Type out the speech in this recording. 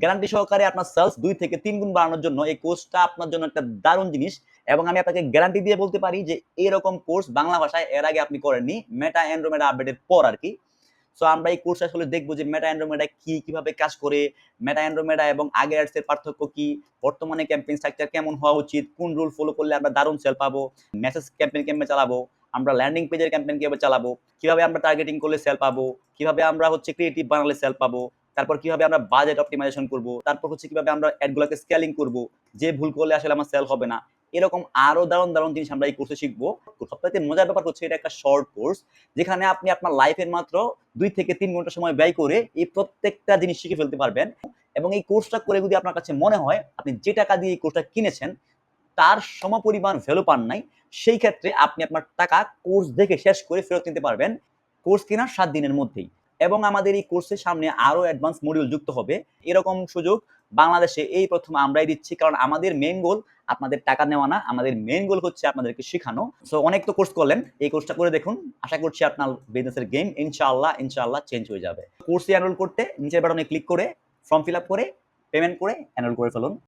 Guarantee সহকারে আপনার sales ২ থেকে ৩ গুণ বাড়ানোর জন্য এই কোর্সটা আপনার জন্য একটা দারুণ জিনিস এবং আমি আপনাকে গ্যারান্টি দিয়ে বলতে পারি যে এরকম কোর্স বাংলা ভাষায় এর আগে আপনি করেননি। মেটা অ্যান্ড্রোমেডা আপডেটের পর আরকি। সো আমরা এই কোর্সে আসলে দেখব যে মেটা অ্যান্ড্রোমেডা কি, কিভাবে কাজ করে, মেটা অ্যান্ড্রোমেডা এবং আগের অ্যাডস এর পার্থক্য কি, বর্তমানে ক্যাম্পেইন স্ট্রাকচার কেমন হওয়া উচিত, কোন রুল ফলো করলে আমরা দারুণ সেল পাবো, মেসেজ ক্যাম্পেইন কেমনে চালাবো, আমরা ল্যান্ডিং পেজের ক্যাম্পেইন কিভাবে চালাবো, কিভাবে আমরা টার্গেটিং করলে সেল পাবো, কিভাবে আমরা হচ্ছে ক্রিয়েটিভ বানালে সেল পাবো, তারপর কিভাবে আমরা বাজেট অপটিমাইজেশন করব, তারপর হচ্ছে কিভাবে আমরা অ্যাডগুলোকে স্কেলিং করব, যে ভুল করলে আসলে আমার সেল হবে না। এরকম আরো দারুণ, দারুণ জিনিস আমরা এই কোর্সে শিখবো। সবচাইতে মজার ব্যাপার হচ্ছে এটা একটা শর্ট কোর্স যেখানে আপনি আপনার লাইফের মাত্র ২ থেকে ৩ ঘন্টা সময় ব্যয় করে এই প্রত্যেকটা জিনিস শিখে ফেলতে পারবেন এবং এই কোর্সটা করে যদি আপনার কাছে মনে হয় আপনি যে টাকা দিয়ে এই কোর্সটা কিনেছেন তার সমপরিমাণ ভ্যালু পান নাই, সেই ক্ষেত্রে আপনি আপনার টাকা কোর্স দেখে শেষ করে ফেরত নিতে পারবেন কোর্স কেনার ৭ দিনের মধ্যেই। এবং আমাদের এই কোর্সের সামনে আরো অ্যাডভান্স মডিউল যুক্ত হবে। এরকম সুযোগ বাংলাদেশে এই ১ম আমরাই দিচ্ছি। কারণ আমাদের মেইন গোল আপনাদের টাকা নেওয়া না। আমাদের মেইন গোল হচ্ছে আপনাদেরকে শিখানো। সো অনেক তো কোর্স করলেন। এই কোর্সটা করে দেখুন। আশা করছি আপনার বিজনেসের গেম ইনশাআল্লাহ চেঞ্জ হয়ে যাবে। কোর্সে এনরোল করতে নিচের বাটনে ক্লিক করে ফর্ম ফিল আপ করে পেমেন্ট করে এনরোল করে ফেলুন।